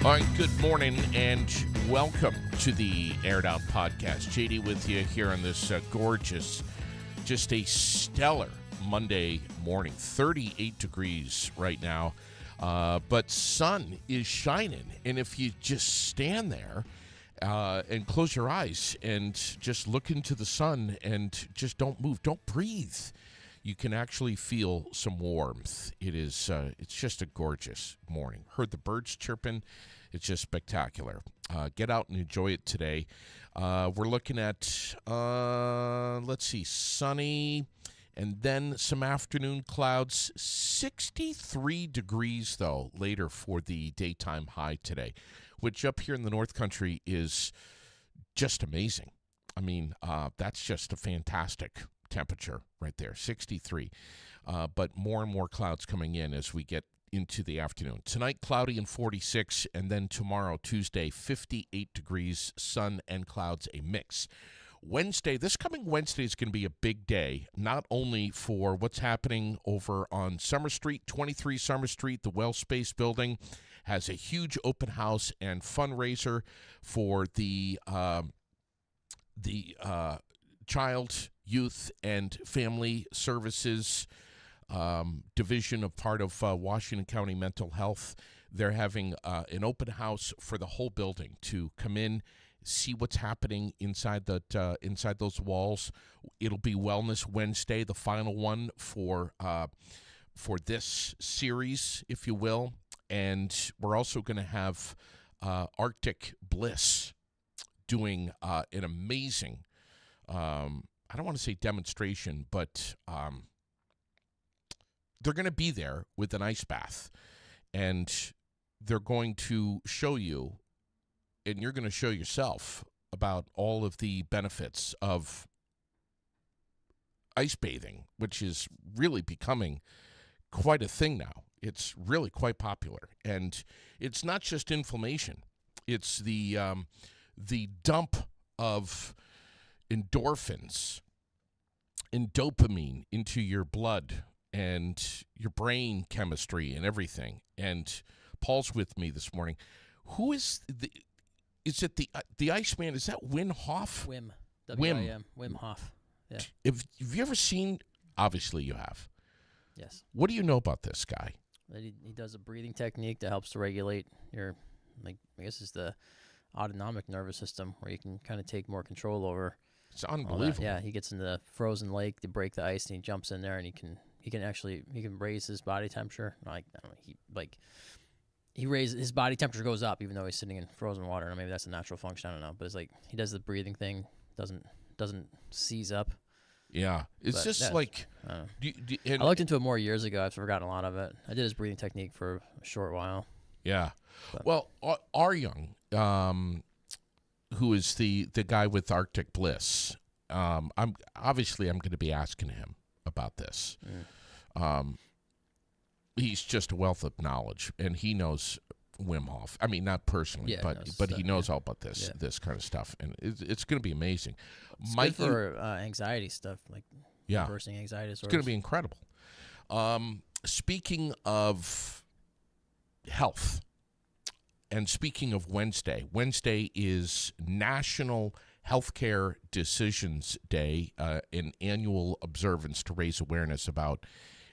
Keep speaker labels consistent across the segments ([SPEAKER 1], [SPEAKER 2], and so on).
[SPEAKER 1] All right, good morning and welcome to the Aired Out Podcast. JD with you here on this gorgeous, just a stellar Monday morning. 38 degrees right now, but sun is shining. And if you just stand there and close your eyes and just look into the sun and just don't move, don't breathe, you can actually feel some warmth. It's just a gorgeous morning. Heard the birds chirping. It's just spectacular. Get out and enjoy it today. We're looking at, sunny and then some afternoon clouds. 63 degrees, though, later for the daytime high today, which up here in the North Country is just amazing. I mean, that's just a fantastic temperature right there, 63. But more and more clouds coming in as we get into the afternoon. Tonight, cloudy and 46, and then tomorrow, Tuesday, 58 degrees, sun and clouds, a mix. Wednesday, this coming Wednesday is going to be a big day, not only for what's happening over on Summer Street, 23 Summer Street, the Well Space Building has a huge open house and fundraiser for the Child, Youth, and Family Services division of part of Washington County Mental Health. They're having an open house for the whole building to come in, see what's happening inside those walls. It'll be Wellness Wednesday, the final one for this series, if you will. And we're also going to have Artic Bliss doing an amazing, I don't want to say demonstration, but they're going to be there with an ice bath, and they're going to show you, and you're going to show yourself about all of the benefits of ice bathing, which is really becoming quite a thing now. It's really quite popular, and it's not just inflammation. It's the dump of endorphins and dopamine into your blood and your brain chemistry and everything. And Paul's with me this morning. Who is the Iceman? Is that Wim Hof?
[SPEAKER 2] Wim. W-I-M. Wim Hof. Yeah.
[SPEAKER 1] Have you ever seen, obviously you have.
[SPEAKER 2] Yes.
[SPEAKER 1] What do you know about this guy?
[SPEAKER 2] He does a breathing technique that helps to regulate your, I guess it's the autonomic nervous system, where you can kind of take more control over.
[SPEAKER 1] It's unbelievable.
[SPEAKER 2] Yeah, he gets in the frozen lake to break the ice, and he jumps in there, and he can raise his body temperature. He raises his body temperature, goes up even though he's sitting in frozen water. And maybe that's a natural function. I don't know, but it's like he does the breathing thing, doesn't seize up.
[SPEAKER 1] Yeah, it's just like
[SPEAKER 2] I looked into it more years ago. I've forgotten a lot of it. I did his breathing technique for a short while.
[SPEAKER 1] Yeah, but. Well, our young, who is the guy with Artic Bliss. I'm going to be asking him about this. He's just a wealth of knowledge, and he knows Wim Hof. I mean, not personally, but he knows all about this kind of stuff, and it's going to be amazing.
[SPEAKER 2] It's good for anxiety stuff, like reversing anxiety disorders.
[SPEAKER 1] It's going to be incredible. Speaking of health, and speaking of Wednesday is National Healthcare Decisions Day, an annual observance to raise awareness about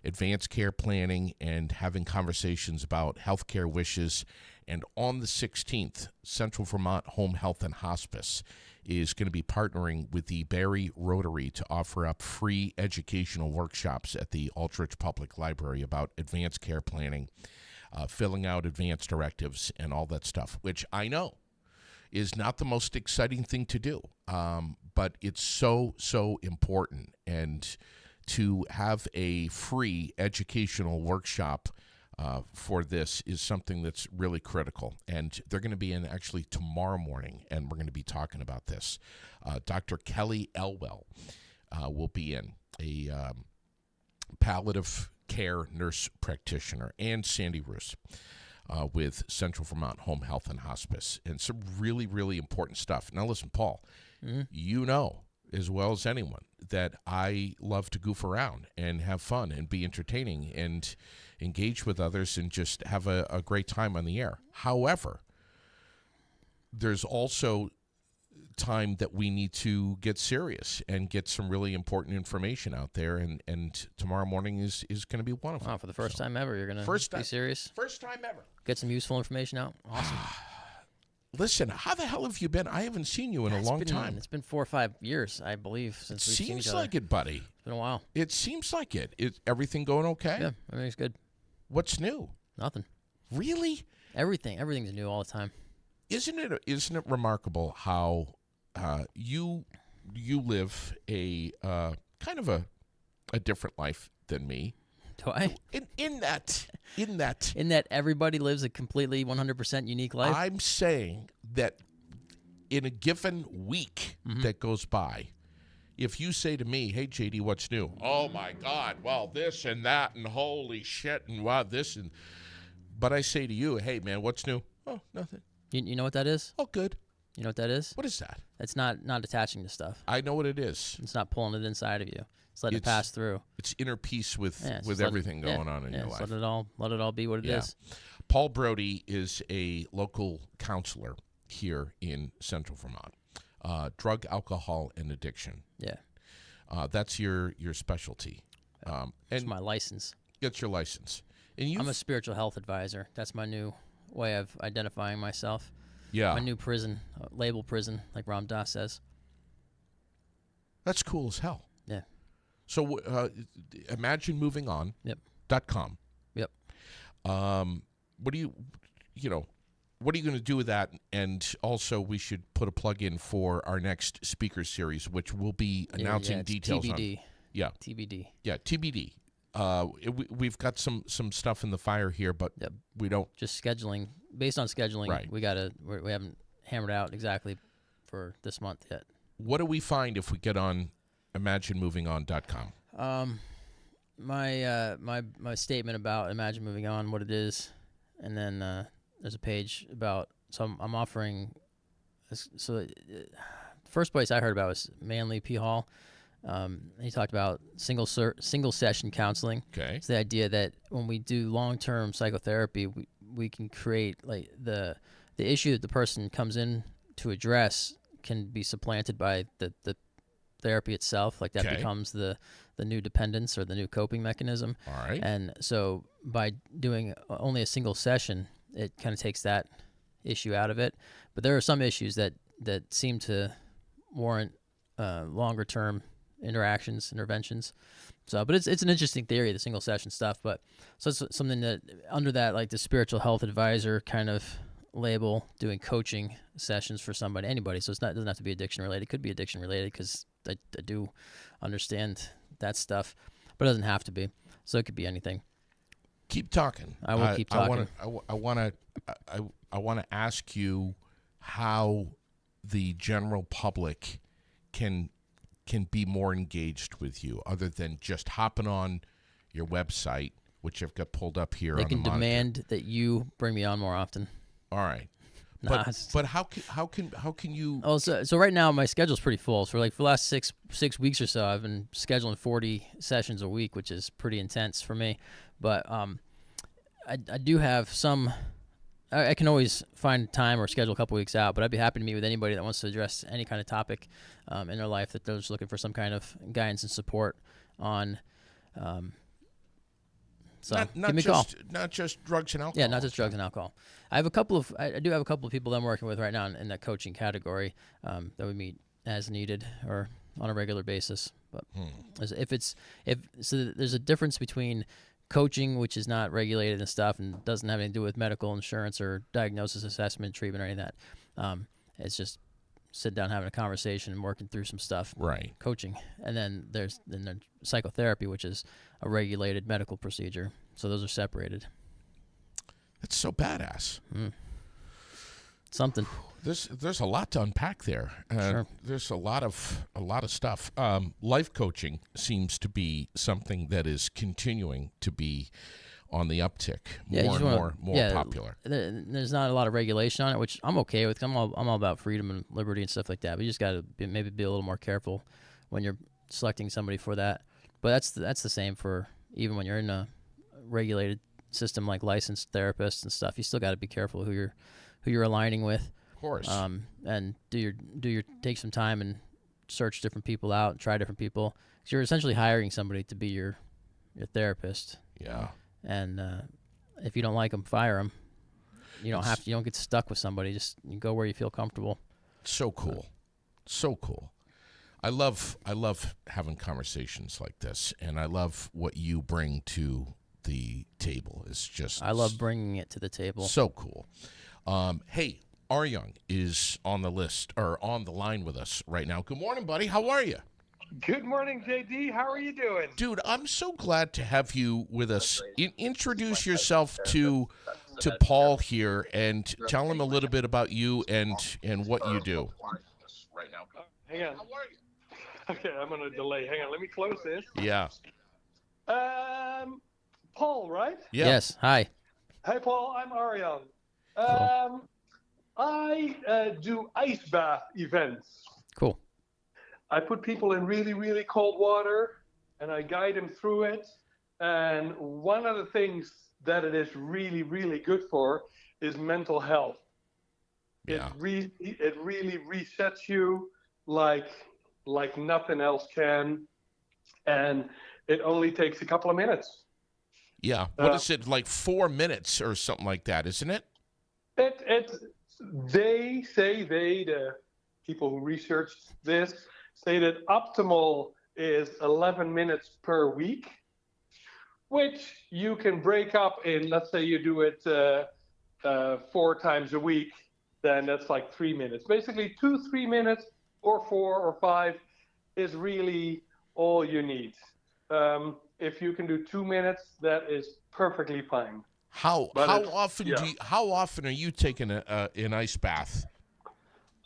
[SPEAKER 1] advanced care planning and having conversations about healthcare wishes. And on the 16th, Central Vermont Home Health and Hospice is going to be partnering with the Barrie Rotary to offer up free educational workshops at the Aldrich Public Library about advanced care planning, filling out advance directives and all that stuff, which I know is not the most exciting thing to do, but it's so important. And to have a free educational workshop for this is something that's really critical. And they're going to be in actually tomorrow morning, and we're going to be talking about this. Dr. Kelly Elwell will be in, a palliative care nurse practitioner, and Sandy Roos with Central Vermont Home Health and Hospice, and some really, really important stuff. Now, listen, Paul, you know as well as anyone that I love to goof around and have fun and be entertaining and engage with others and just have a great time on the air. However, there's also time that we need to get serious and get some really important information out there, and tomorrow morning is going to be one of them.
[SPEAKER 2] Wow, for the first time ever, you're going to be serious?
[SPEAKER 1] First time ever.
[SPEAKER 2] Get some useful information out? Awesome.
[SPEAKER 1] Listen, how the hell have you been? I haven't seen you in a long time.
[SPEAKER 2] It's been 4 or 5 years, I believe, since we've seen each other.
[SPEAKER 1] Seems like it, buddy.
[SPEAKER 2] It's been a while.
[SPEAKER 1] It seems like it. Is everything going okay?
[SPEAKER 2] Yeah, everything's good.
[SPEAKER 1] What's new?
[SPEAKER 2] Nothing.
[SPEAKER 1] Really?
[SPEAKER 2] Everything's new all the time.
[SPEAKER 1] Isn't it remarkable how you live a kind of a different life than me?
[SPEAKER 2] Do I?
[SPEAKER 1] In that
[SPEAKER 2] In that everybody lives a completely 100% unique life?
[SPEAKER 1] I'm saying that in a given week that goes by, if you say to me, hey, JD, what's new? Oh, my God, well, this and that and holy shit and wow, this and... But I say to you, hey, man, what's new? Oh, nothing.
[SPEAKER 2] You know what that is?
[SPEAKER 1] Oh, good.
[SPEAKER 2] You know what that is?
[SPEAKER 1] What is that?
[SPEAKER 2] It's not attaching to stuff.
[SPEAKER 1] I know what it is.
[SPEAKER 2] It's not pulling it inside of you. It's letting it pass through.
[SPEAKER 1] It's inner peace with
[SPEAKER 2] just
[SPEAKER 1] everything going on in your life.
[SPEAKER 2] Let it all be what it is.
[SPEAKER 1] Paul Brodie is a local counselor here in Central Vermont. Drug, alcohol, and addiction.
[SPEAKER 2] Yeah.
[SPEAKER 1] That's your specialty.
[SPEAKER 2] It's my license.
[SPEAKER 1] It's your license. And
[SPEAKER 2] I'm a spiritual health advisor. That's my new way of identifying myself.
[SPEAKER 1] Yeah.
[SPEAKER 2] My new prison, label prison, like Ram Dass says.
[SPEAKER 1] That's cool as hell.
[SPEAKER 2] Yeah.
[SPEAKER 1] So imagine moving on.
[SPEAKER 2] Yep.
[SPEAKER 1] .com.
[SPEAKER 2] Yep.
[SPEAKER 1] What are you going to do with that? And also, we should put a plug in for our next speaker series, which we'll be announcing details
[SPEAKER 2] TBD.
[SPEAKER 1] on. Yeah.
[SPEAKER 2] TBD.
[SPEAKER 1] Yeah, TBD. We've got some stuff in the fire here, but we don't.
[SPEAKER 2] Just scheduling. Based on scheduling,
[SPEAKER 1] right.
[SPEAKER 2] We haven't hammered out exactly for this month yet.
[SPEAKER 1] What do we find if we get on imaginemovingon.com?
[SPEAKER 2] My statement about Imagine Moving On, what it is, and then there's a page about. So I'm offering. So the first place I heard about was Manly P. Hall. He talked about single session counseling.
[SPEAKER 1] Okay.
[SPEAKER 2] It's the idea that when we do long-term psychotherapy, we can create like the issue that the person comes in to address can be supplanted by the therapy itself. Like that becomes the new dependence or the new coping mechanism.
[SPEAKER 1] All right.
[SPEAKER 2] And so by doing only a single session, it kind of takes that issue out of it. But there are some issues that seem to warrant longer-term interventions. So, but it's an interesting theory, the single session stuff. But so it's something that under that, like the spiritual health advisor kind of label, doing coaching sessions for anybody. So doesn't have to be addiction related. It could be addiction related because I do understand that stuff, but it doesn't have to be. So it could be anything.
[SPEAKER 1] Keep talking.
[SPEAKER 2] I will keep talking.
[SPEAKER 1] I want to ask you how the general public can be more engaged with you, other than just hopping on your website, which I've got pulled up here.
[SPEAKER 2] They
[SPEAKER 1] on
[SPEAKER 2] can
[SPEAKER 1] the
[SPEAKER 2] demand that you bring me on more often.
[SPEAKER 1] All right, but how can you?
[SPEAKER 2] Oh, so right now my schedule's pretty full. So for the last six weeks or so, I've been scheduling 40 sessions a week, which is pretty intense for me. But I do have some. I can always find time or schedule a couple weeks out, but I'd be happy to meet with anybody that wants to address any kind of topic in their life that they're just looking for some kind of guidance and support on. So give me a call.
[SPEAKER 1] Not just drugs and alcohol.
[SPEAKER 2] Yeah, not just drugs and alcohol. I do have a couple of people that I'm working with right now in that coaching category that we meet as needed or on a regular basis. But there's a difference between coaching, which is not regulated and stuff and doesn't have anything to do with medical insurance or diagnosis, assessment, treatment, or any of that. It's just sit down, having a conversation and working through some stuff.
[SPEAKER 1] Right.
[SPEAKER 2] Coaching. And then there's psychotherapy, which is a regulated medical procedure. So those are separated.
[SPEAKER 1] That's so badass.
[SPEAKER 2] Something.
[SPEAKER 1] There's a lot to unpack there.
[SPEAKER 2] Sure.
[SPEAKER 1] There's a lot of stuff. Life coaching seems to be something that is continuing to be on the uptick, more popular.
[SPEAKER 2] There's not a lot of regulation on it, which I'm okay with. I'm all about freedom and liberty and stuff like that. But you just got to maybe be a little more careful when you're selecting somebody for that. But that's the same for even when you're in a regulated system like licensed therapists and stuff. You still got to be careful who you're aligning with.
[SPEAKER 1] course.
[SPEAKER 2] And take some time and search different people out and try different people. 'Cause you're essentially hiring somebody to be your therapist.
[SPEAKER 1] Yeah.
[SPEAKER 2] And if you don't like them, fire them. You don't get stuck with somebody. Just you go where you feel comfortable.
[SPEAKER 1] So cool. So cool. I love having conversations like this, and I love what you bring to the table. It's just
[SPEAKER 2] I love bringing it to the table.
[SPEAKER 1] so cool. Hey, Aryang is on the list or on the line with us right now. Good morning, buddy. How are you?
[SPEAKER 3] Good morning, JD. How are you doing?
[SPEAKER 1] Dude, I'm so glad to have you with us. Introduce yourself to Paul here and tell him a little bit about you and what you do.
[SPEAKER 3] Hang on. Okay, I'm on a delay. Hang on. Let me close this.
[SPEAKER 1] Yeah.
[SPEAKER 3] Paul, right?
[SPEAKER 1] Yeah.
[SPEAKER 2] Yes. Hi.
[SPEAKER 3] Hey, Paul. I'm Arjan. I do ice bath events.
[SPEAKER 2] Cool.
[SPEAKER 3] I put people in really, really cold water, and I guide them through it. And one of the things that it is really, really good for is mental health.
[SPEAKER 1] Yeah.
[SPEAKER 3] It really resets you like nothing else can, and it only takes a couple of minutes.
[SPEAKER 1] Yeah. What is it, like 4 minutes or something like that, isn't it?
[SPEAKER 3] They say, the people who researched this, say that optimal is 11 minutes per week, which you can break up in, let's say you do it 4 times a week, then that's like 3 minutes. Basically 2-3 minutes or 4 or 5 is really all you need. If you can do 2 minutes, that is perfectly fine.
[SPEAKER 1] How often are you taking an ice bath?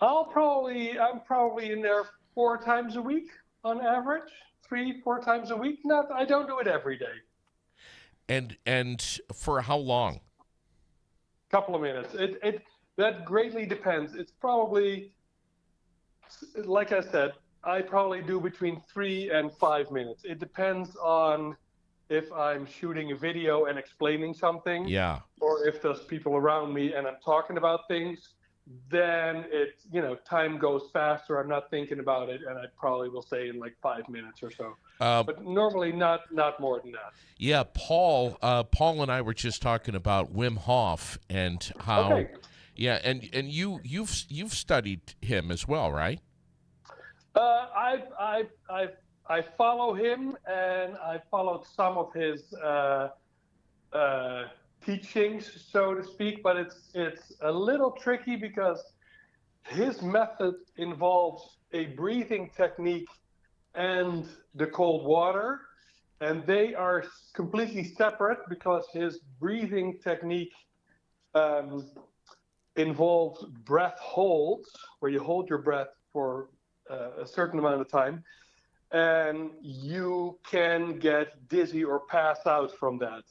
[SPEAKER 3] I'm probably in there 4 times a week on average, 3-4 times a week. I don't do it every day.
[SPEAKER 1] And for how long?
[SPEAKER 3] Couple of minutes. That greatly depends. It's probably, like I said, I probably do between 3 and 5 minutes. It depends on if I'm shooting a video and explaining something.
[SPEAKER 1] Yeah.
[SPEAKER 3] Or if there's people around me and I'm talking about things, then time goes faster. I'm not thinking about it, and I probably will say in like 5 minutes or so. But normally not more than that.
[SPEAKER 1] Yeah, Paul and I were just talking about Wim Hof and how.
[SPEAKER 3] Okay.
[SPEAKER 1] Yeah, and you've studied him as well, right?
[SPEAKER 3] I follow him, and I followed some of his teachings, so to speak, but it's a little tricky because his method involves a breathing technique and the cold water, and they are completely separate because his breathing technique involves breath holds, where you hold your breath for a certain amount of time, and you can get dizzy or pass out from that.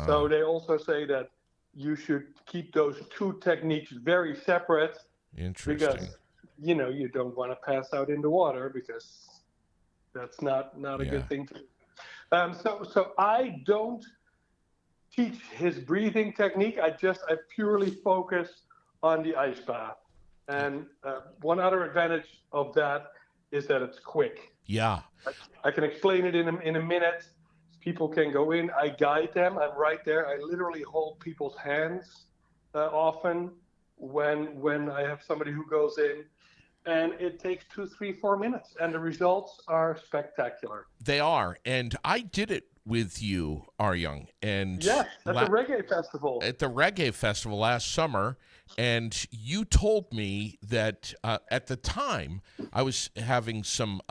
[SPEAKER 3] So they also say that you should keep those 2 techniques very separate.
[SPEAKER 1] Interesting.
[SPEAKER 3] Because you don't want to pass out in the water, because that's not a good thing to do. So I don't teach his breathing technique. I purely focus on the ice bath. And one other advantage of that is that it's quick.
[SPEAKER 1] Yeah.
[SPEAKER 3] I can explain it in a minute. People can go in. I guide them. I'm right there. I literally hold people's hands often when I have somebody who goes in. And it takes 2, 3, 4 minutes. And the results are spectacular.
[SPEAKER 1] They are. And I did it with you, Aryang. And
[SPEAKER 3] yes, at the reggae festival.
[SPEAKER 1] At the reggae festival last summer. And you told me that at the time I was having some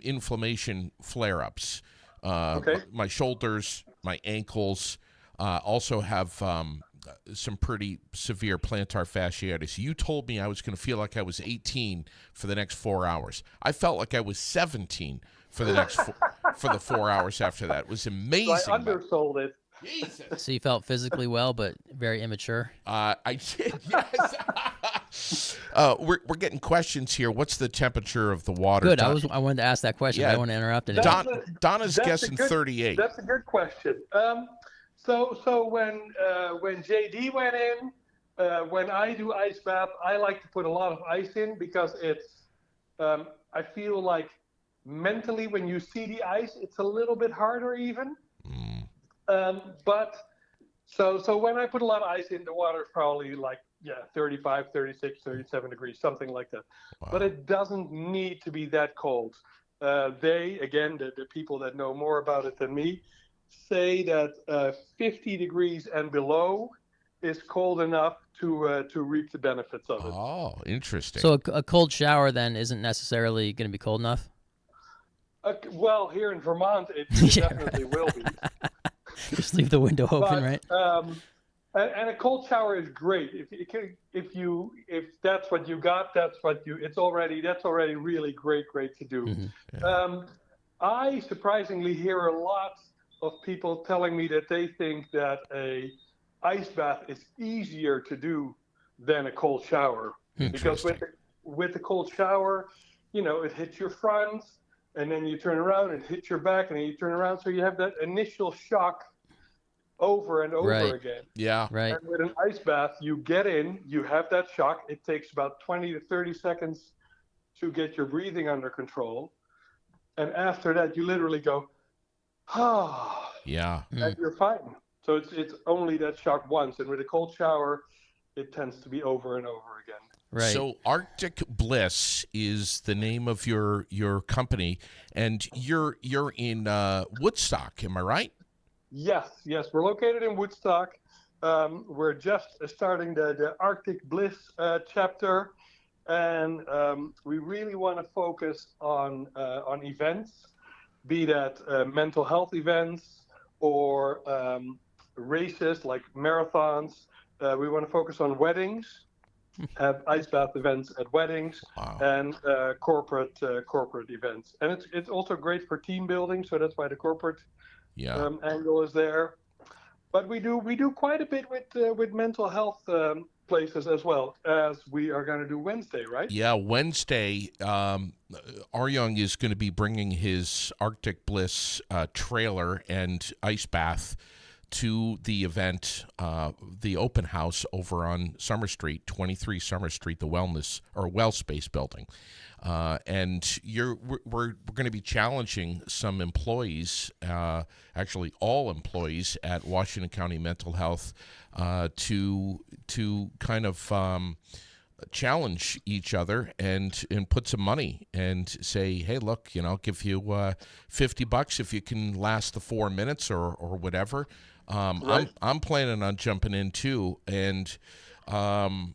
[SPEAKER 1] inflammation flare-ups.
[SPEAKER 3] Okay.
[SPEAKER 1] My shoulders, my ankles, also have some pretty severe plantar fasciitis. You told me I was going to feel like I was 18 for the next 4 hours. I felt like I was 17 for the next for the 4 hours after that. It was amazing.
[SPEAKER 3] So I undersold it.
[SPEAKER 1] Jesus.
[SPEAKER 2] So you felt physically well, but very immature?
[SPEAKER 1] I did, yes. We're getting questions here. What's the temperature of the water?
[SPEAKER 2] Good. I wanted to ask that question.
[SPEAKER 1] Yeah.
[SPEAKER 2] I don't want to interrupt anything.
[SPEAKER 1] Donna's guessing 38.
[SPEAKER 3] That's a good question. So when JD went in, when I do ice bath, I like to put a lot of ice in because it's. I feel like mentally when you see the ice, it's a little bit harder even.
[SPEAKER 1] Mm.
[SPEAKER 3] But so when I put a lot of ice in, the water is probably like 35, 36, 37 degrees, something like that.
[SPEAKER 1] Wow.
[SPEAKER 3] But it doesn't need to be that cold. The people that know more about it than me, say that 50 degrees and below is cold enough to reap the benefits of it.
[SPEAKER 1] Oh, interesting.
[SPEAKER 2] So a cold shower then isn't necessarily going to be cold enough?
[SPEAKER 3] Well, here in Vermont, it
[SPEAKER 2] Yeah,
[SPEAKER 3] definitely will be.
[SPEAKER 2] Just leave the window open,
[SPEAKER 3] But,
[SPEAKER 2] right?
[SPEAKER 3] and a cold shower is great. If that's what you got, that's already really great to do.
[SPEAKER 2] Mm-hmm.
[SPEAKER 3] I surprisingly hear a lot of people telling me that they think that a ice bath is easier to do than a cold shower, because with the cold shower, it hits your front, and then you turn around and hit your back, and then you turn around, so you have that initial shock over and over again.
[SPEAKER 1] Yeah.
[SPEAKER 2] Right.
[SPEAKER 3] And with an ice bath, you get in, you have that shock. It takes about 20 to 30 seconds to get your breathing under control. And after that, you literally go,
[SPEAKER 1] Yeah.
[SPEAKER 3] and you're fine. So it's only that shock once. And with a cold shower, it tends to be over and over again.
[SPEAKER 2] Right.
[SPEAKER 1] So Artic Bliss is the name of your company, and you're in Woodstock, am I right?
[SPEAKER 3] Yes. We're located in Woodstock. We're just starting the Artic Bliss chapter, and we really want to focus on events, be that mental health events or races like marathons. We want to focus on weddings, have ice bath events at weddings, and corporate events. And it's also great for team building, so that's why the corporate angle is there. But we do quite a bit with mental health places as well, as we are going to do Wednesday, right?
[SPEAKER 1] Yeah, Wednesday, Arjun is going to be bringing his Artic Bliss trailer and ice bath to the event, the open house over on Summer Street, 23 Summer Street, the Wellness or Well Space building. And we're going to be challenging some employees, actually all employees at Washington County Mental Health, to kind of challenge each other and put some money and say, hey, look, I'll give you $50 if you can last the 4 minutes or whatever.
[SPEAKER 3] Right.
[SPEAKER 1] I'm planning on jumping in too, and
[SPEAKER 3] Paul,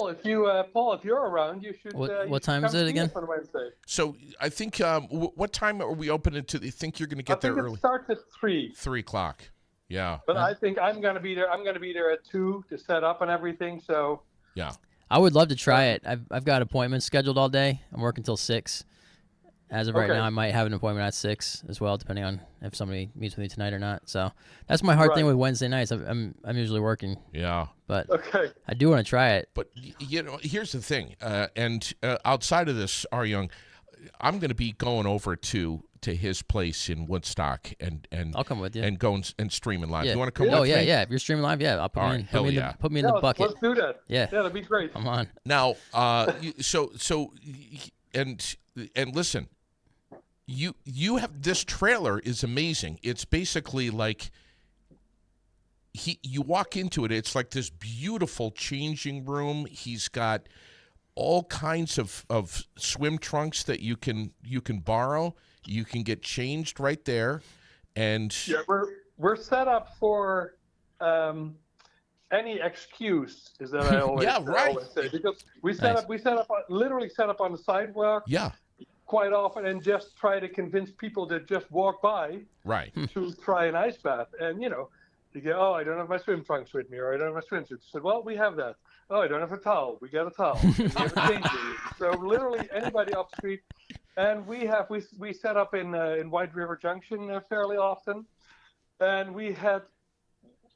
[SPEAKER 3] if you're around, you should.
[SPEAKER 2] What time is it again?
[SPEAKER 3] On Wednesday.
[SPEAKER 1] So I think what time are we opening to? You think you're going to get there early?
[SPEAKER 3] It starts at 3.
[SPEAKER 1] 3 o'clock. Yeah.
[SPEAKER 3] But I think I'm going to be there. I'm going to be there at 2 to set up and everything. So.
[SPEAKER 1] Yeah.
[SPEAKER 2] I would love to try it. I've got appointments scheduled all day. I'm working till 6. As of right now, I might have an appointment at 6 as well, depending on if somebody meets with me tonight or not. So that's my hard thing with Wednesday nights. I'm usually working.
[SPEAKER 1] Yeah.
[SPEAKER 2] But I do want to try it.
[SPEAKER 1] But here's the thing. And outside of this, Arjun, I'm going to be going over to his place in Woodstock and
[SPEAKER 2] I'll come with you
[SPEAKER 1] and go and streaming live.
[SPEAKER 2] Yeah.
[SPEAKER 1] You want to come with me?
[SPEAKER 2] Yeah. If you're streaming live, I'll put me in. Put me in the bucket.
[SPEAKER 3] Let's do that.
[SPEAKER 2] Yeah.
[SPEAKER 3] That'd be great.
[SPEAKER 2] Come on.
[SPEAKER 1] Now, and listen. You have this trailer is amazing. It's basically like you walk into it, it's like this beautiful changing room. He's got all kinds of swim trunks that you can borrow. You can get changed right there, and
[SPEAKER 3] we're set up for any excuse. Is that I always always say, because we literally set up on the sidewalk.
[SPEAKER 1] Yeah.
[SPEAKER 3] Quite often, and just try to convince people that just walk by to try an ice bath. And you go, oh, I don't have my swim trunks with me, or I don't have my swimsuit. I said, well, we have that. Oh, I don't have a towel. We got a towel. We have a change room. So literally anybody off the street. And we set up in White River Junction fairly often, and we had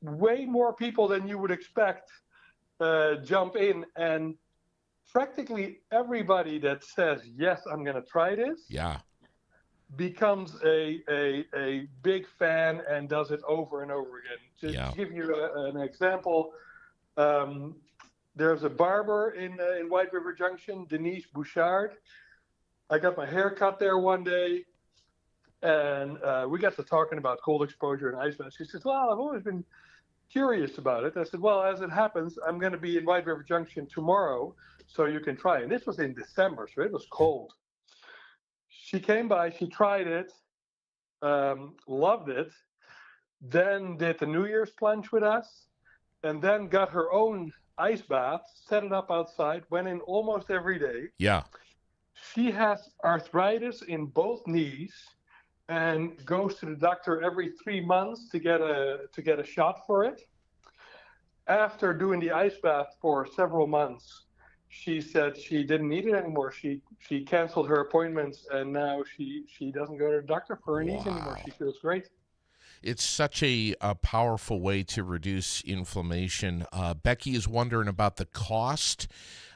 [SPEAKER 3] way more people than you would expect jump in, and practically everybody that says, yes, I'm going to try this, becomes a big fan and does it over and over again. Just to give you an example, There's a barber in White River Junction, Denise Bouchard. I got my hair cut there one day, and we got to talking about cold exposure and ice baths. She says, well, I've always been curious about it. I said, well, as it happens, I'm going to be in White River Junction tomorrow, so you can try it. And this was in December, so it was cold. She came by, she tried it, loved it, then did the New Year's plunge with us, and then got her own ice bath, set it up outside, went in almost every day.
[SPEAKER 1] Yeah.
[SPEAKER 3] She has arthritis in both knees and goes to the doctor every 3 months to get a shot for it. After doing the ice bath for several months, she said she didn't need it anymore. She canceled her appointments, and now she doesn't go to the doctor for her knees anymore. She feels great.
[SPEAKER 1] It's such a powerful way to reduce inflammation. Becky is wondering about the cost,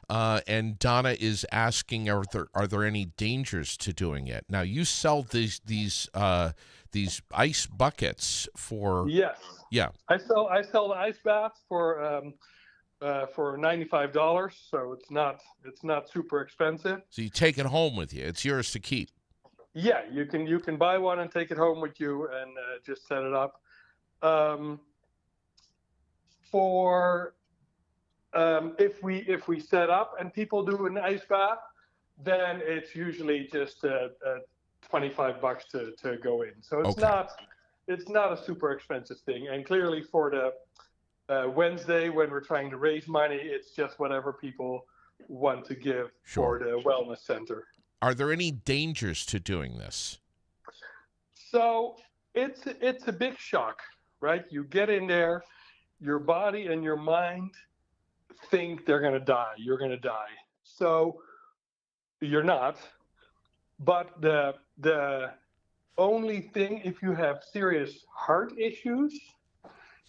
[SPEAKER 1] and Donna is asking, are there any dangers to doing it? Now, you sell these ice buckets for...
[SPEAKER 3] Yes.
[SPEAKER 1] Yeah.
[SPEAKER 3] I sell the ice bath for $95, so it's not super expensive.
[SPEAKER 1] So you take it home with you. It's yours to keep.
[SPEAKER 3] Yeah, you can buy one and take it home with you and just set it up. If we set up and people do an ice bath, then it's usually just $25 to go in. So it's not a super expensive thing. And clearly for the Wednesday when we're trying to raise money, it's just whatever people want to give for the wellness center.
[SPEAKER 1] Are there any dangers to doing this?
[SPEAKER 3] So it's a big shock, right? You get in there, your body and your mind think they're going to die. You're going to die. So you're not. But the only thing, if you have serious heart issues,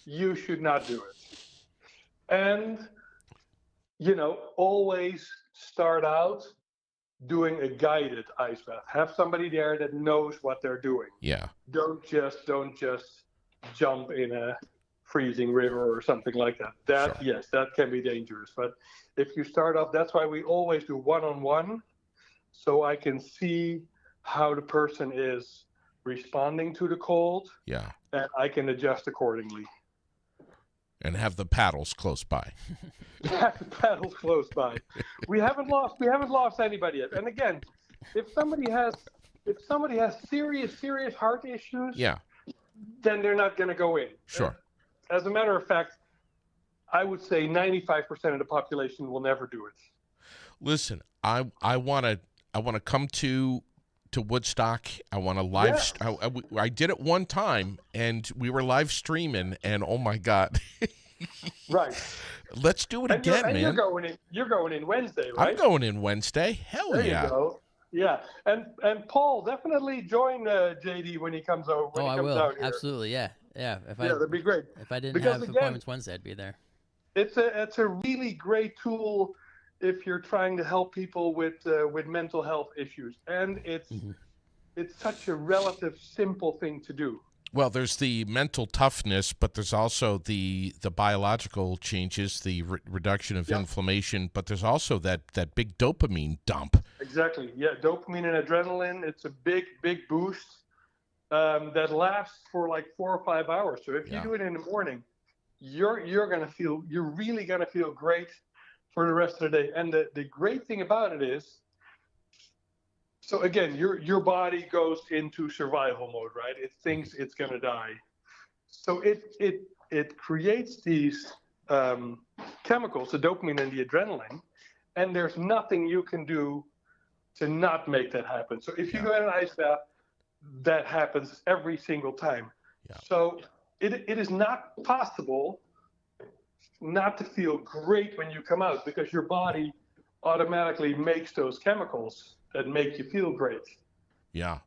[SPEAKER 3] you should not do it. And, always start out doing a guided ice bath. Have somebody there that knows what they're doing.
[SPEAKER 1] Yeah.
[SPEAKER 3] Don't just jump in a freezing river or something like that. Yes, that can be dangerous. But if you start off, that's why we always do one-on-one, so I can see how the person is responding to the cold.
[SPEAKER 1] Yeah.
[SPEAKER 3] And I can adjust accordingly.
[SPEAKER 1] And have the paddles close by.
[SPEAKER 3] Have the paddles close by. We haven't lost anybody yet. And again, if somebody has serious heart issues, then they're not going to go in.
[SPEAKER 1] Sure.
[SPEAKER 3] As a matter of fact, I would say 95% of the population will never do it.
[SPEAKER 1] Listen, I want to come to Woodstock. I want to live. Yeah. I did it one time, and we were live streaming, and oh my God!
[SPEAKER 3] Right.
[SPEAKER 1] Let's do it again, man.
[SPEAKER 3] You're going in Wednesday, right?
[SPEAKER 1] I'm going in Wednesday. Hell
[SPEAKER 3] there
[SPEAKER 1] yeah!
[SPEAKER 3] You go. Yeah, and Paul, definitely join JD when he comes over.
[SPEAKER 2] I will. Absolutely, yeah.
[SPEAKER 3] That'd be great.
[SPEAKER 2] If I didn't have appointments Wednesday, I'd be there.
[SPEAKER 3] It's a really great tool if you're trying to help people with mental health issues, and it's such a relative simple thing to do.
[SPEAKER 1] Well, there's the mental toughness, but there's also the biological changes, the reduction of inflammation, but there's also that big dopamine dump.
[SPEAKER 3] Exactly. Yeah, dopamine and adrenaline. It's a big boost that lasts for like 4 or 5 hours. So if you do it in the morning, you're really gonna feel great for the rest of the day. And the great thing about it is, so again, your body goes into survival mode, right? It thinks it's going to die. So it creates these chemicals, the dopamine and the adrenaline, and there's nothing you can do to not make that happen. So if you go in an ice bath, that happens every single time. Yeah. So it is not possible not to feel great when you come out, because your body automatically makes those chemicals that make you feel great.
[SPEAKER 1] Yeah,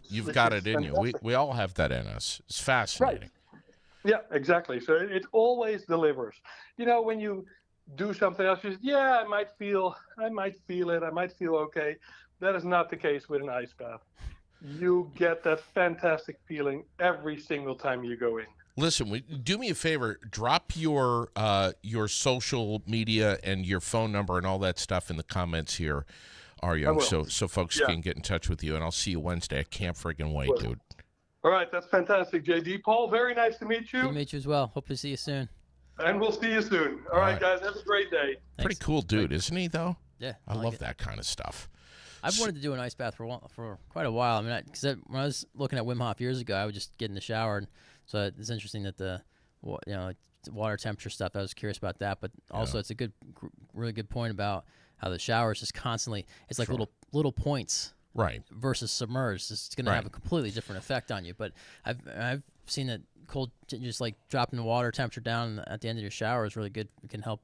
[SPEAKER 1] you've got it in you. We all have that in us. It's fascinating.
[SPEAKER 3] Right. Yeah, exactly. So it always delivers. When you do something else, you say, yeah, I might feel it, I might feel okay. That is not the case with an ice bath. You get that fantastic feeling every single time you go in.
[SPEAKER 1] Listen, do me a favor. Drop your social media and your phone number and all that stuff in the comments here, Aryang, so folks can get in touch with you. And I'll see you Wednesday. I can't friggin' wait, dude.
[SPEAKER 3] All right, that's fantastic, JD. Paul, very nice to meet you.
[SPEAKER 2] Good to meet you as well. Hope to see you soon.
[SPEAKER 3] And we'll see you soon. All right, guys, have a great day.
[SPEAKER 1] Pretty cool dude, isn't he, though?
[SPEAKER 2] Yeah.
[SPEAKER 1] I love that kind of stuff.
[SPEAKER 2] I've wanted to do an ice bath for quite a while. I mean, because when I was looking at Wim Hof years ago, I would just get in the shower, and so it's interesting that the water temperature stuff. I was curious about that, but also it's a really good point about how the shower is just constantly. It's like little points,
[SPEAKER 1] right?
[SPEAKER 2] Versus submerged, it's going to have a completely different effect on you. But I've seen that cold, just like dropping the water temperature down at the end of your shower is really good. It can help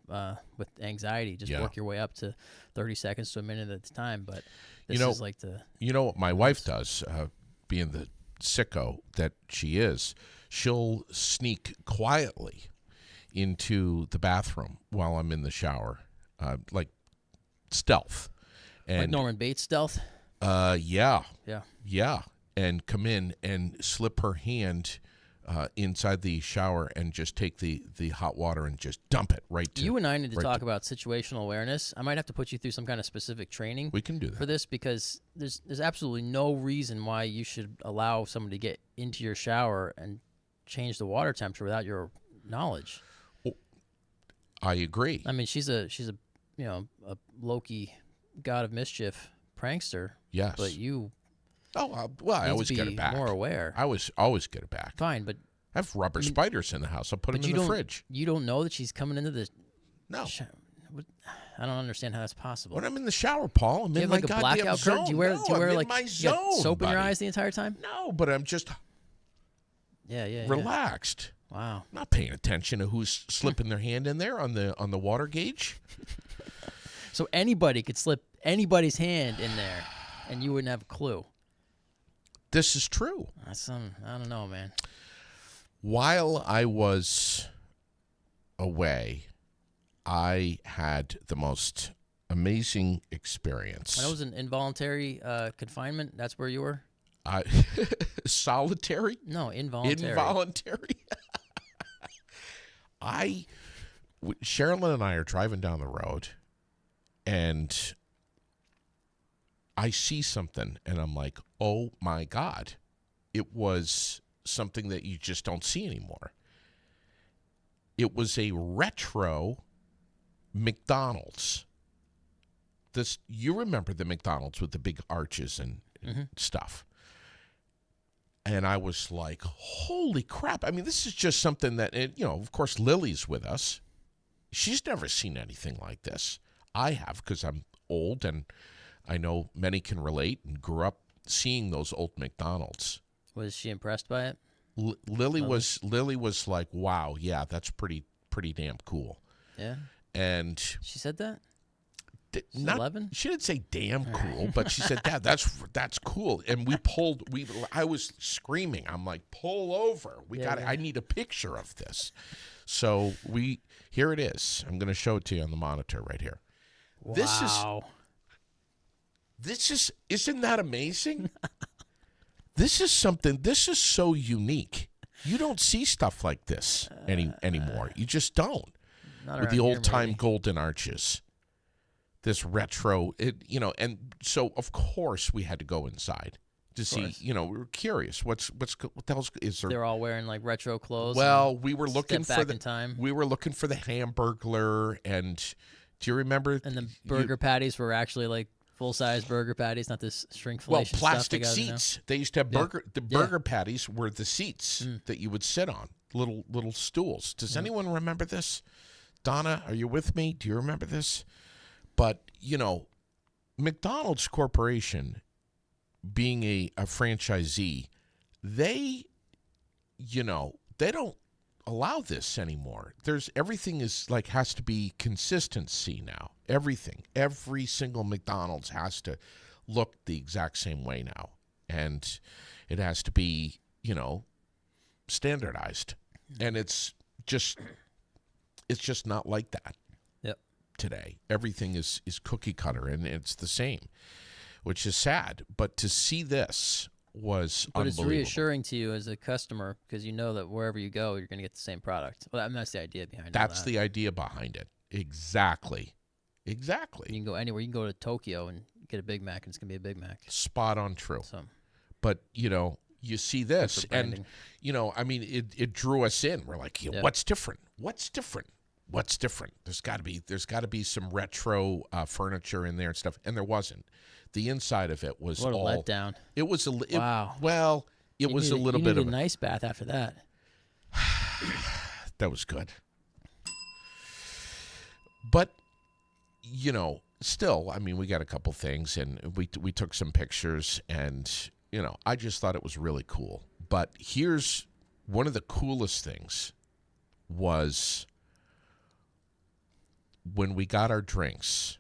[SPEAKER 2] with anxiety. Just work your way up to 30 seconds to a minute at a time. But this is like the.
[SPEAKER 1] You know what my wife does, being the sicko that she is, she'll sneak quietly into the bathroom while I'm in the shower, like stealth. And
[SPEAKER 2] like Norman Bates stealth?
[SPEAKER 1] Yeah, and come in and slip her hand inside the shower and just take the hot water and just dump it right to.
[SPEAKER 2] You and I need to talk about situational awareness. I might have to put you through some kind of specific training.
[SPEAKER 1] We can do that
[SPEAKER 2] for this, because there's absolutely no reason why you should allow somebody to get into your shower and change the water temperature without your knowledge.
[SPEAKER 1] I agree.
[SPEAKER 2] I mean, she's a a Loki god of mischief prankster.
[SPEAKER 1] Yes,
[SPEAKER 2] but you.
[SPEAKER 1] Oh, well, I always get it back.
[SPEAKER 2] More aware.
[SPEAKER 1] I always get it back.
[SPEAKER 2] Fine, but
[SPEAKER 1] I have rubber spiders in the house. I'll put them in the fridge.
[SPEAKER 2] You don't know that she's coming into the.
[SPEAKER 1] No.
[SPEAKER 2] I don't understand how that's possible.
[SPEAKER 1] When I'm in the shower, Paul, I'm in my goddamn
[SPEAKER 2] blackout
[SPEAKER 1] zone.
[SPEAKER 2] curtain? Do you wear like
[SPEAKER 1] my zone,
[SPEAKER 2] you got soap in your eyes the entire time?
[SPEAKER 1] No, but I'm just relaxed.
[SPEAKER 2] Wow.
[SPEAKER 1] I'm not paying attention to who's slipping their hand in there on the water gauge.
[SPEAKER 2] So anybody could slip anybody's hand in there, and you wouldn't have a clue.
[SPEAKER 1] This is true.
[SPEAKER 2] I don't know, man.
[SPEAKER 1] While I was away, I had the most amazing experience.
[SPEAKER 2] That was an involuntary confinement. That's where you were?
[SPEAKER 1] Solitary?
[SPEAKER 2] No, involuntary.
[SPEAKER 1] Involuntary. Sherilyn and I are driving down the road, and I see something, and I'm like, oh, my God. It was something that you just don't see anymore. It was a retro McDonald's. You remember the McDonald's with the big arches and stuff. And I was like, holy crap. I mean, this is just something that, of course, Lily's with us. She's never seen anything like this. I have, because I'm old, and I know many can relate and grew up seeing those old McDonald's.
[SPEAKER 2] Was she impressed by it?
[SPEAKER 1] Lily was like, wow, yeah, that's pretty damn cool.
[SPEAKER 2] Yeah.
[SPEAKER 1] And
[SPEAKER 2] she said that?
[SPEAKER 1] She's 11? She didn't say damn cool, but she said, Dad, that's cool. And I was screaming. I'm like, pull over. I need a picture of this. So here it is. I'm going to show it to you on the monitor right here.
[SPEAKER 2] Wow.
[SPEAKER 1] Isn't that amazing? This is so unique. You don't see stuff like this anymore. You just don't. With the old-time golden arches. This retro, and so, of course, we had to go inside to see, we were curious. What the hell is there?
[SPEAKER 2] They're all wearing, like, retro clothes.
[SPEAKER 1] Well, we were looking for
[SPEAKER 2] time.
[SPEAKER 1] We were looking for the Hamburglar, and do you remember?
[SPEAKER 2] And the burger patties were actually, like, full-size burger patties, not this shrinkflation
[SPEAKER 1] Well,
[SPEAKER 2] stuff
[SPEAKER 1] plastic seats. They used to have burger patties were the seats that you would sit on, little stools. Does anyone remember this? Donna, are you with me? Do you remember this? But, McDonald's Corporation, being a franchisee, they don't allow this anymore. Everything has to be consistency now. Everything. Every single McDonald's has to look the exact same way now. And it has to be, standardized. And it's just not like that. Today everything is cookie cutter, and it's the same, which is sad. But to see this was
[SPEAKER 2] But it's
[SPEAKER 1] unbelievable.
[SPEAKER 2] reassuring to you as a customer because you know that wherever you go, you're going to get the same product. Well, I mean, that's the idea behind it.
[SPEAKER 1] That's the idea behind it. Exactly.
[SPEAKER 2] You
[SPEAKER 1] Exactly.
[SPEAKER 2] can go anywhere. You can go to Tokyo and get a Big Mac, and it's going to be a Big Mac.
[SPEAKER 1] Spot on true.
[SPEAKER 2] So
[SPEAKER 1] But, you see this,
[SPEAKER 2] for branding.
[SPEAKER 1] and, I mean, it drew us in. We're like,
[SPEAKER 2] Yep.
[SPEAKER 1] what's different? What's different? What's different? There's got to be some retro furniture in there and stuff, and there wasn't. The inside of it was
[SPEAKER 2] what a
[SPEAKER 1] all
[SPEAKER 2] letdown.
[SPEAKER 1] It was a
[SPEAKER 2] Wow.
[SPEAKER 1] Well, it
[SPEAKER 2] You
[SPEAKER 1] was
[SPEAKER 2] need
[SPEAKER 1] a little
[SPEAKER 2] you
[SPEAKER 1] bit
[SPEAKER 2] need
[SPEAKER 1] of
[SPEAKER 2] a nice bath after that.
[SPEAKER 1] that was good. But still, I mean, we got a couple things, and we took some pictures, and I just thought it was really cool. But here's one of the coolest things was when we got our drinks.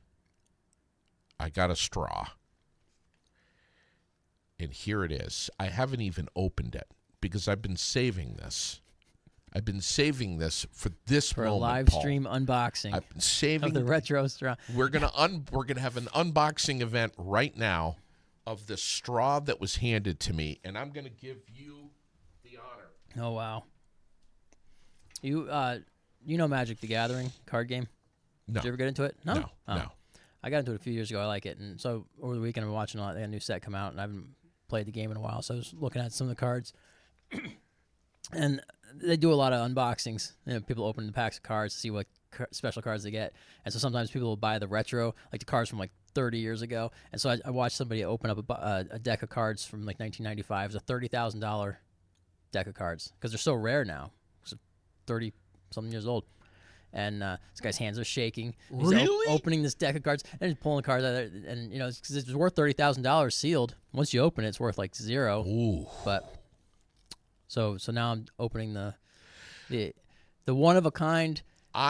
[SPEAKER 1] I got a straw. And here it is. I haven't even opened it because I've been saving this. I've been saving this for this
[SPEAKER 2] For
[SPEAKER 1] moment,
[SPEAKER 2] a live
[SPEAKER 1] Paul.
[SPEAKER 2] stream unboxing
[SPEAKER 1] I've been saving
[SPEAKER 2] of the retro straw.
[SPEAKER 1] We're gonna have an unboxing event right now of the straw that was handed to me, and I'm gonna give you the honor.
[SPEAKER 2] Oh wow. You know Magic the Gathering card game?
[SPEAKER 1] No,
[SPEAKER 2] Did you ever get into it? No.
[SPEAKER 1] no,
[SPEAKER 2] Oh.
[SPEAKER 1] no.
[SPEAKER 2] I got into it a few years ago. I like it, and so over the weekend I've been watching a lot. They had a new set come out, and I haven't played the game in a while, so I was looking at some of the cards. And they do a lot of unboxings. People open the packs of cards to see what special cards they get, and so sometimes people will buy the retro, like the cards from like 30 years ago. And so I watched somebody open up a deck of cards from like 1995. It was a $30,000 deck of cards because they're so rare now. It's 30-something years old. And this guy's hands are shaking. He's
[SPEAKER 1] Really?
[SPEAKER 2] opening this deck of cards and he's pulling the cards out of there. And, because it's worth $30,000 sealed. Once you open it, it's worth like zero.
[SPEAKER 1] Ooh.
[SPEAKER 2] But so now I'm opening the one-of-a-kind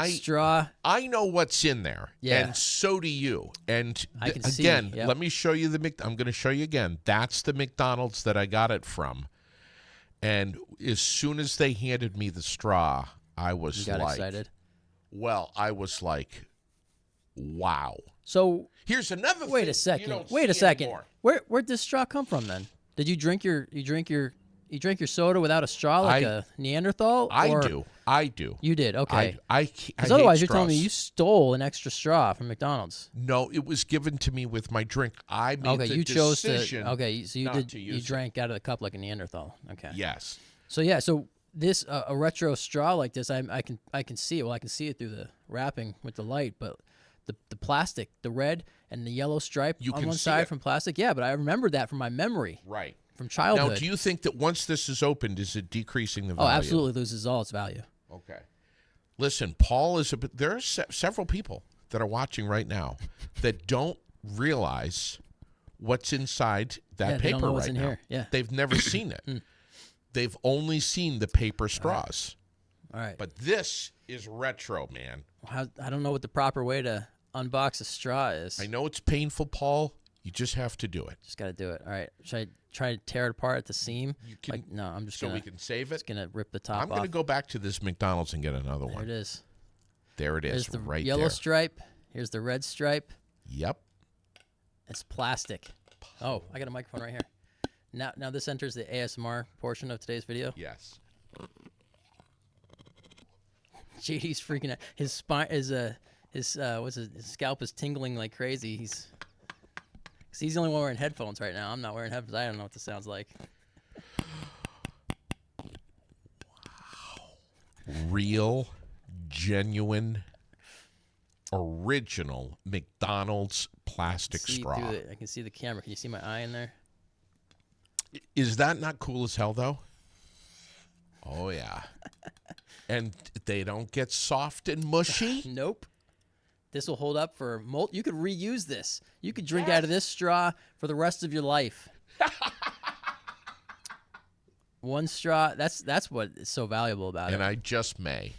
[SPEAKER 2] straw.
[SPEAKER 1] I know what's in there,
[SPEAKER 2] Yeah.
[SPEAKER 1] and so do you. And
[SPEAKER 2] I can see,
[SPEAKER 1] again,
[SPEAKER 2] yep.
[SPEAKER 1] let me show you I'm going to show you again. That's the McDonald's that I got it from. And as soon as they handed me the straw, I was
[SPEAKER 2] You got
[SPEAKER 1] like,
[SPEAKER 2] excited.
[SPEAKER 1] well, I was like, wow.
[SPEAKER 2] So
[SPEAKER 1] Here's another
[SPEAKER 2] wait
[SPEAKER 1] thing
[SPEAKER 2] a second.
[SPEAKER 1] you don't
[SPEAKER 2] Wait a
[SPEAKER 1] see
[SPEAKER 2] second.
[SPEAKER 1] anymore.
[SPEAKER 2] Where'd this straw come from then? Did you drink your soda without a straw like a Neanderthal?
[SPEAKER 1] I do.
[SPEAKER 2] You did, okay.
[SPEAKER 1] I
[SPEAKER 2] Because otherwise,
[SPEAKER 1] hate
[SPEAKER 2] you're telling me
[SPEAKER 1] straws.
[SPEAKER 2] you stole an extra straw from McDonald's.
[SPEAKER 1] No, it was given to me with my drink. I made
[SPEAKER 2] Okay,
[SPEAKER 1] the
[SPEAKER 2] you chose to.
[SPEAKER 1] decision
[SPEAKER 2] Okay, so
[SPEAKER 1] not to
[SPEAKER 2] you
[SPEAKER 1] use it.
[SPEAKER 2] drank out of the cup like a Neanderthal. Okay.
[SPEAKER 1] Yes.
[SPEAKER 2] So this a retro straw like this, I can see it. Well, I can see it through the wrapping with the light, but the plastic, the red and the yellow stripe
[SPEAKER 1] You
[SPEAKER 2] on
[SPEAKER 1] can
[SPEAKER 2] one
[SPEAKER 1] see
[SPEAKER 2] side
[SPEAKER 1] it.
[SPEAKER 2] from plastic. Yeah, but I remember that from my memory
[SPEAKER 1] Right.
[SPEAKER 2] from childhood.
[SPEAKER 1] Now, do you think that once this is opened, is it decreasing the
[SPEAKER 2] Oh,
[SPEAKER 1] value?
[SPEAKER 2] absolutely loses all its value.
[SPEAKER 1] Okay. Listen, Paul is there are several people that are watching right now that don't realize what's inside that
[SPEAKER 2] Yeah, they
[SPEAKER 1] paper
[SPEAKER 2] don't know
[SPEAKER 1] right
[SPEAKER 2] what's in
[SPEAKER 1] now.
[SPEAKER 2] here. Yeah.
[SPEAKER 1] They've never seen it. They've only seen the paper straws.
[SPEAKER 2] All right.
[SPEAKER 1] But this is retro, man.
[SPEAKER 2] I don't know what the proper way to unbox a straw is.
[SPEAKER 1] I know it's painful, Paul. You just have to do it.
[SPEAKER 2] Just got to do it. All right. Should I try to tear it apart at the seam?
[SPEAKER 1] You can,
[SPEAKER 2] No, I'm just
[SPEAKER 1] so
[SPEAKER 2] gonna
[SPEAKER 1] we can save it.
[SPEAKER 2] just gonna rip the top
[SPEAKER 1] I'm
[SPEAKER 2] off.
[SPEAKER 1] going to go back to this McDonald's and get another
[SPEAKER 2] There
[SPEAKER 1] one.
[SPEAKER 2] it is.
[SPEAKER 1] There it
[SPEAKER 2] There's
[SPEAKER 1] is,
[SPEAKER 2] the
[SPEAKER 1] right
[SPEAKER 2] yellow
[SPEAKER 1] there.
[SPEAKER 2] stripe. Here's the red stripe.
[SPEAKER 1] Yep.
[SPEAKER 2] It's plastic. Oh, I got a microphone right here. Now this enters the ASMR portion of today's video.
[SPEAKER 1] Yes.
[SPEAKER 2] JD's freaking out. His spine is his scalp is tingling like crazy. He's the only one wearing headphones right now. I'm not wearing headphones. I don't know what this sounds like.
[SPEAKER 1] Real, genuine, original McDonald's plastic
[SPEAKER 2] See
[SPEAKER 1] straw.
[SPEAKER 2] through it. I can see the camera. Can you see my eye in there?
[SPEAKER 1] Is that not cool as hell, though? Oh, yeah. And they don't get soft and mushy?
[SPEAKER 2] Nope. This will hold up for you could reuse this. You could drink out of this straw for the rest of your life. One straw. That's what is so valuable about
[SPEAKER 1] And
[SPEAKER 2] it.
[SPEAKER 1] I just may.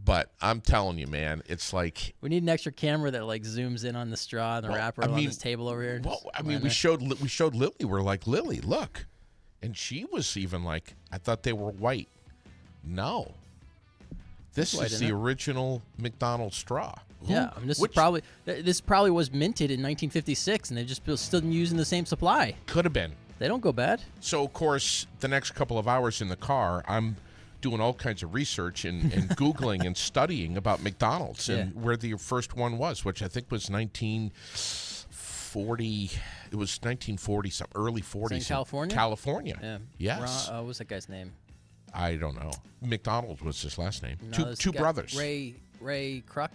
[SPEAKER 1] But I'm telling you, man, it's like...
[SPEAKER 2] We need an extra camera that like zooms in on the straw and the wrapper on this table over here.
[SPEAKER 1] Well,
[SPEAKER 2] Just
[SPEAKER 1] I mean,
[SPEAKER 2] line
[SPEAKER 1] we
[SPEAKER 2] there.
[SPEAKER 1] showed Lily. We're like, Lily, look. And she was even like, I thought they were white. No. This
[SPEAKER 2] White,
[SPEAKER 1] is
[SPEAKER 2] isn't
[SPEAKER 1] the
[SPEAKER 2] it?
[SPEAKER 1] original McDonald's straw.
[SPEAKER 2] Yeah, I mean, this probably was minted in 1956, and they've just still using the same supply.
[SPEAKER 1] Could have been.
[SPEAKER 2] They don't go bad.
[SPEAKER 1] So, of course, the next couple of hours in the car, I'm doing all kinds of research and Googling and studying about McDonald's and where the first one was, which I think was 1940. It was 1940, some early 40s.
[SPEAKER 2] In California?
[SPEAKER 1] California.
[SPEAKER 2] Yeah.
[SPEAKER 1] Yes.
[SPEAKER 2] What's that guy's name?
[SPEAKER 1] I don't know. McDonald was his last name.
[SPEAKER 2] No,
[SPEAKER 1] Two brothers.
[SPEAKER 2] Ray Kroc.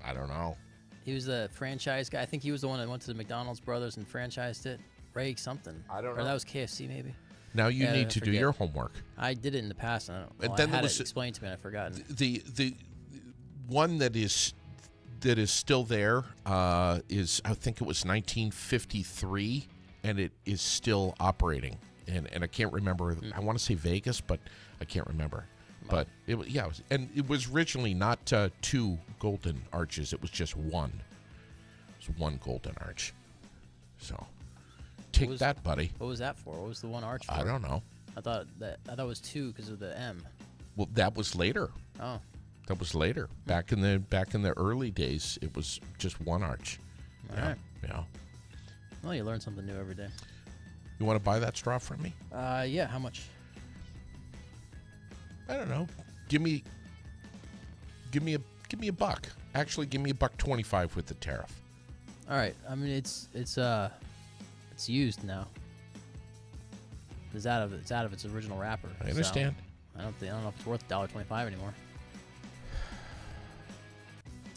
[SPEAKER 1] I don't know.
[SPEAKER 2] He was the franchise guy. I think he was the one that went to the McDonald's brothers and franchised it. Ray something.
[SPEAKER 1] I don't
[SPEAKER 2] Or
[SPEAKER 1] know.
[SPEAKER 2] that was KFC maybe.
[SPEAKER 1] Now you
[SPEAKER 2] Yeah,
[SPEAKER 1] need
[SPEAKER 2] I
[SPEAKER 1] to do
[SPEAKER 2] forget.
[SPEAKER 1] your homework.
[SPEAKER 2] I did it in the past. And
[SPEAKER 1] And
[SPEAKER 2] I
[SPEAKER 1] then there
[SPEAKER 2] had
[SPEAKER 1] was
[SPEAKER 2] it explained to me, and I've forgotten.
[SPEAKER 1] The one that is still there is, I think it was 1953, and it is still operating. And I can't remember. I want to say Vegas, but I can't remember. But it was and it was originally not 2 golden arches. It was just one. It was one golden arch. So take that, buddy.
[SPEAKER 2] What was that for? What was the one arch for?
[SPEAKER 1] I don't know.
[SPEAKER 2] I thought it was 2 because of the M.
[SPEAKER 1] Well, that was later.
[SPEAKER 2] Oh.
[SPEAKER 1] That was later. Back in the early days, it was just one arch.
[SPEAKER 2] All right.
[SPEAKER 1] Yeah.
[SPEAKER 2] Well, you learn something new every day.
[SPEAKER 1] You want to buy that straw from me?
[SPEAKER 2] Yeah. How much?
[SPEAKER 1] I don't know. Give me a buck. Actually, give me $1.25 with the tariff.
[SPEAKER 2] All right. I mean, it's used now. It's out of its original wrapper.
[SPEAKER 1] I understand.
[SPEAKER 2] So I don't know if it's worth $1.25 anymore.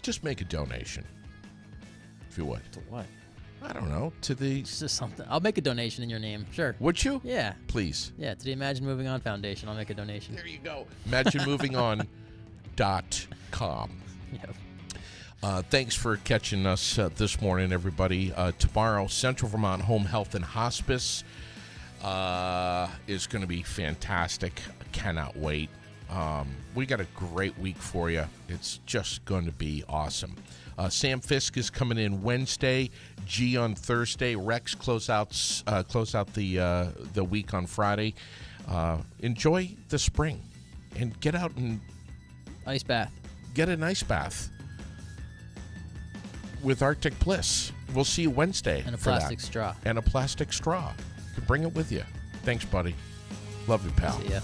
[SPEAKER 1] Just make a donation, if you would.
[SPEAKER 2] To what?
[SPEAKER 1] I don't know. To the.
[SPEAKER 2] It's just something. I'll make a donation in your name. Sure.
[SPEAKER 1] Would you?
[SPEAKER 2] Yeah.
[SPEAKER 1] Please.
[SPEAKER 2] Yeah. To the Imagine Moving On Foundation, I'll make a donation.
[SPEAKER 1] There you go. ImagineMovingOn.com.
[SPEAKER 2] Yep.
[SPEAKER 1] Thanks for catching us this morning, everybody. Tomorrow, Central Vermont Home Health and Hospice is going to be fantastic. I cannot wait. We got a great week for you. It's just going to be awesome. Sam Fisk is coming in Wednesday. G on Thursday. Rex close out the week on Friday. Enjoy the spring and get out and
[SPEAKER 2] Ice bath.
[SPEAKER 1] get an ice bath with Artic Bliss. We'll see you Wednesday.
[SPEAKER 2] And a
[SPEAKER 1] for
[SPEAKER 2] plastic
[SPEAKER 1] that.
[SPEAKER 2] straw.
[SPEAKER 1] And a plastic straw. You can bring it with you. Thanks, buddy. Love you, pal.
[SPEAKER 2] See ya.